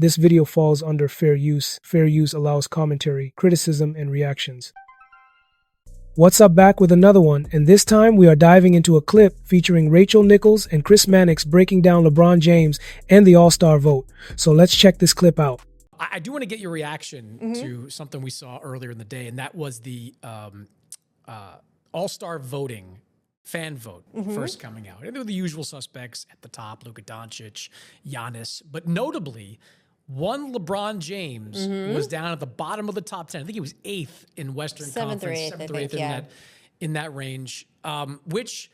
This video falls under fair use. Fair use allows commentary, criticism, and reactions. What's up, back with another one, and this time we are diving into a clip featuring Rachel Nichols and Chris Mannix breaking down LeBron James and the All-Star vote. So let's check this clip out. I do want to get your reaction to something we saw earlier in the day, and that was the All-Star voting fan vote first coming out. And there were the usual suspects at the top, Luka Dončić, Giannis, but notably, one LeBron James was down at the bottom of the top 10. I think he was 8th in Western Conference, 7th or 8th in that range, which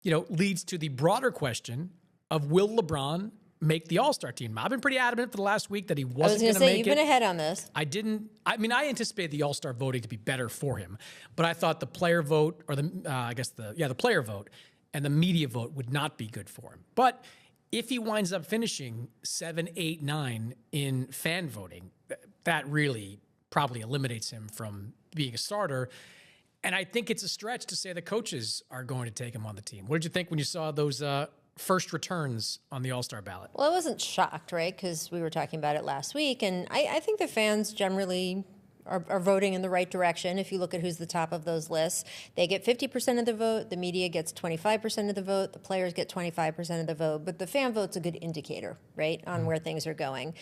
leads to the broader question of, will LeBron make the All-Star team? I've been pretty adamant for the last week that he wasn't going to make it. You've been ahead on this. I anticipated the All-Star voting to be better for him, but I thought the player vote, or the player vote and the media vote would not be good for him. But if he winds up finishing 7, 8, 9 in fan voting, that really probably eliminates him from being a starter. And I think it's a stretch to say the coaches are going to take him on the team. What did you think when you saw those first returns on the All-Star ballot? Well, I wasn't shocked, right? Because we were talking about it last week. And I think the fans generally are voting in the right direction. If you look at who's the top of those lists, they get 50% of the vote, the media gets 25% of the vote, the players get 25% of the vote, but the fan vote's a good indicator, right, on where things are going.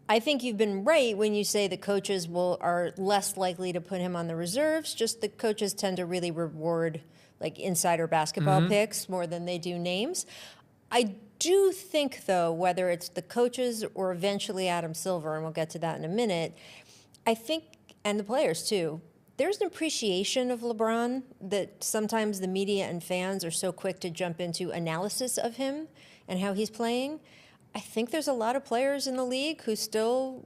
I think you've been right when you say the coaches are less likely to put him on the reserves. Just the coaches tend to really reward like insider basketball picks more than they do names. I do think, though, whether it's the coaches or eventually Adam Silver, and we'll get to that in a minute, I think, and the players too, there's an appreciation of LeBron that sometimes the media and fans are so quick to jump into analysis of him and how he's playing. I think there's a lot of players in the league who still,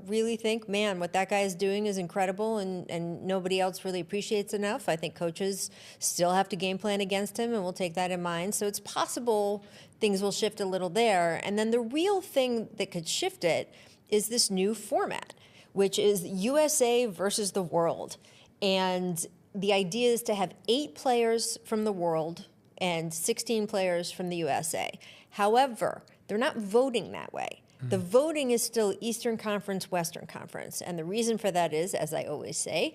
really think, man, what that guy is doing is incredible and nobody else really appreciates enough. I think coaches still have to game plan against him, and we'll take that in mind. So it's possible things will shift a little there. And then the real thing that could shift it is this new format, which is USA versus the world. And the idea is to have 8 players from the world and 16 players from the USA. However, they're not voting that way. The voting is still Eastern Conference, Western Conference. And the reason for that is, as I always say,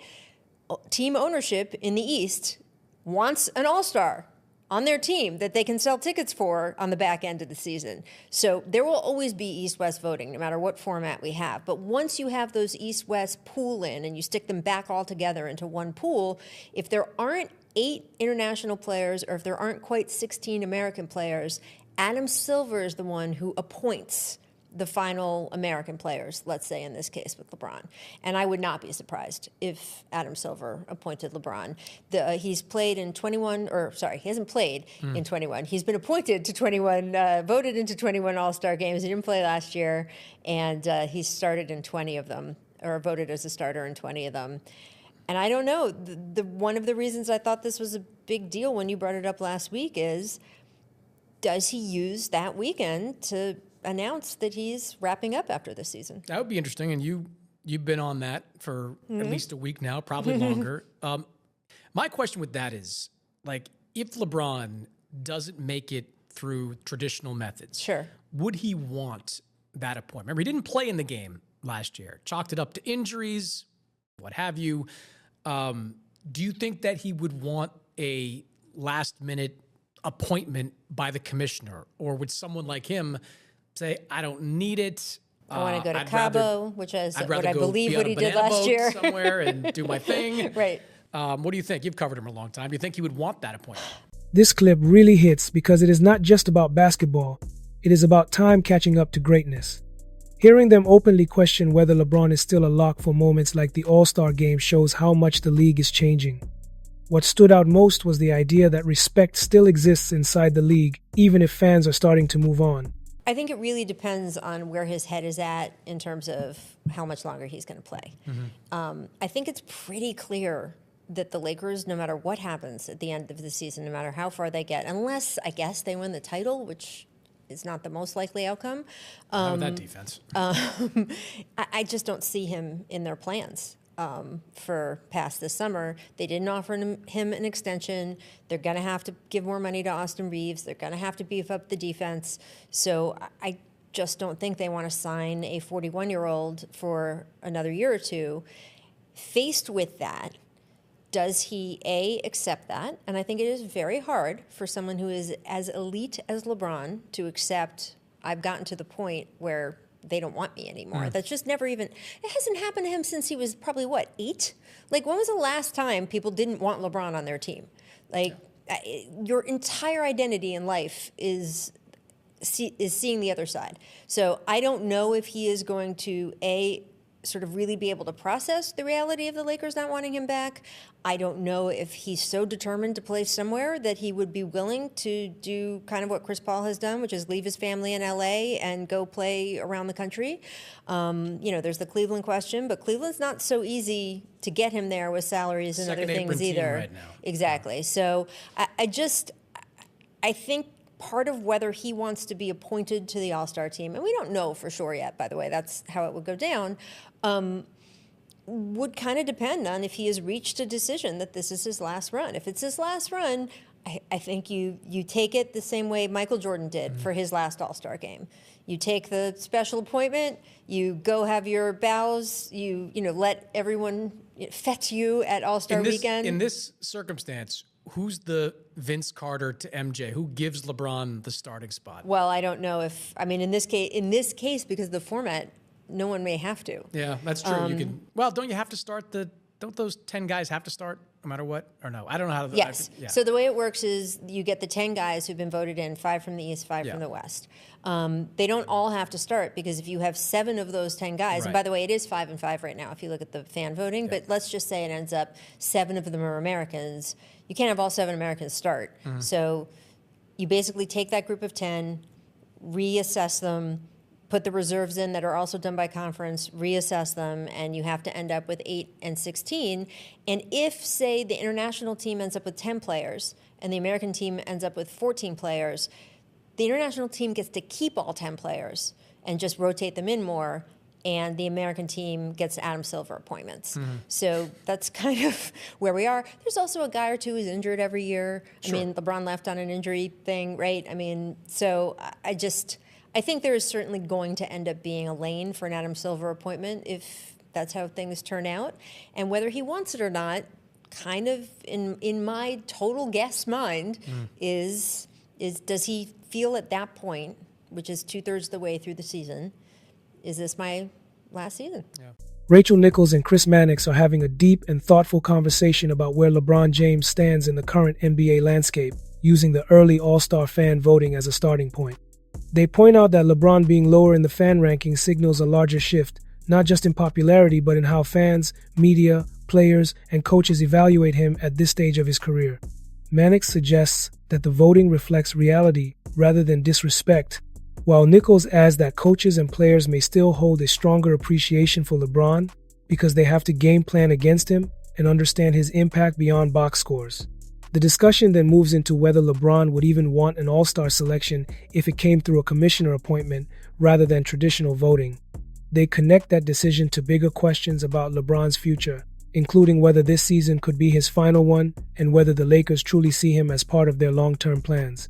team ownership in the East wants an all-star on their team that they can sell tickets for on the back end of the season. So there will always be East-West voting, no matter what format we have. But once you have those East-West pool in and you stick them back all together into one pool, if there aren't 8 international players or if there aren't quite 16 American players, Adam Silver is the one who appoints the final American players, let's say in this case with LeBron. And I would not be surprised if Adam Silver appointed LeBron. He's played in 21, he hasn't played in 21. He's been appointed to 21, voted into 21 All-Star games. He didn't play last year, and he started in 20 of them, or voted as a starter in 20 of them. And I don't know, one of the reasons I thought this was a big deal when you brought it up last week is, does he use that weekend to announce that he's wrapping up after this season? That would be interesting, and you've been on that for at least a week now, probably longer. My question with that is, if LeBron doesn't make it through traditional methods, would he want that appointment? Remember, he didn't play in the game last year, chalked it up to injuries, what have you. Do you think that he would want a last-minute appointment by the commissioner, or would someone like him say, I don't need it? I want to go to Cabo, which is what I believe what he did last year. Somewhere and do my thing. Right. What do you think? You've covered him a long time. Do you think he would want that appointment? This clip really hits because it is not just about basketball. It is about time catching up to greatness. Hearing them openly question whether LeBron is still a lock for moments like the All-Star game shows how much the league is changing. What stood out most was the idea that respect still exists inside the league, even if fans are starting to move on. I think it really depends on where his head is at in terms of how much longer he's going to play. I think it's pretty clear that the Lakers, no matter what happens at the end of the season, no matter how far they get, unless, I guess, they win the title, which is not the most likely outcome. Not with that defense. I just don't see him in their plans. For past this summer. They didn't offer him an extension. They're going to have to give more money to Austin Reeves. They're going to have to beef up the defense. So I just don't think they want to sign a 41-year-old for another year or two. Faced with that, does he, A, accept that? And I think it is very hard for someone who is as elite as LeBron to accept, I've gotten to the point where they don't want me anymore. That's just never even, it hasn't happened to him since he was probably, 8? Like, when was the last time people didn't want LeBron on their team? Like, your entire identity in life is seeing the other side. So I don't know if he is going to, A, sort of really be able to process the reality of the Lakers not wanting him back. I don't know if he's so determined to play somewhere that he would be willing to do kind of what Chris Paul has done, which is leave his family in LA and go play around the country. There's the Cleveland question, but Cleveland's not so easy to get him there with salaries and other things either. Right now. Exactly. So I think part of whether he wants to be appointed to the All-Star team, and we don't know for sure yet, by the way, that's how it would go down, would kind of depend on if he has reached a decision that this is his last run. If it's his last run, I think you take it the same way Michael Jordan did for his last All-Star game. You take the special appointment, you go have your bows, you let everyone fete you at All-Star weekend. In this circumstance, who's the Vince Carter to MJ? Who gives LeBron the starting spot? Well, I don't know in this case, because of the format, no one may have to. Yeah, that's true. Don't you have to start don't those 10 guys have to start no matter what? Or no? I don't know how to. Yes. So the way it works is you get the 10 guys who've been voted in, 5 from the East, 5 from the West. They don't all have to start, because if you have 7 of those 10 guys, and by the way, it is 5 and 5 right now if you look at the fan voting, but let's just say it ends up 7 of them are Americans. You can't have all 7 Americans start. So you basically take that group of 10, reassess them, put the reserves in that are also done by conference, reassess them, and you have to end up with 8 and 16. And if, say, the international team ends up with 10 players and the American team ends up with 14 players, the international team gets to keep all 10 players and just rotate them in more, and the American team gets Adam Silver appointments. So that's kind of where we are. There's also a guy or two who's injured every year. Sure. I mean, LeBron left on an injury thing, right? I mean, so I think there is certainly going to end up being a lane for an Adam Silver appointment if that's how things turn out. And whether he wants it or not, kind of in my total guess mind, is does he feel at that point, which is 2/3 the way through the season, is this my last season? Yeah. Rachel Nichols and Chris Mannix are having a deep and thoughtful conversation about where LeBron James stands in the current NBA landscape, using the early All-Star fan voting as a starting point. They point out that LeBron being lower in the fan rankings signals a larger shift, not just in popularity, but in how fans, media, players, and coaches evaluate him at this stage of his career. Mannix suggests that the voting reflects reality rather than disrespect, while Nichols adds that coaches and players may still hold a stronger appreciation for LeBron because they have to game plan against him and understand his impact beyond box scores. The discussion then moves into whether LeBron would even want an All-Star selection if it came through a commissioner appointment rather than traditional voting. They connect that decision to bigger questions about LeBron's future, including whether this season could be his final one and whether the Lakers truly see him as part of their long-term plans.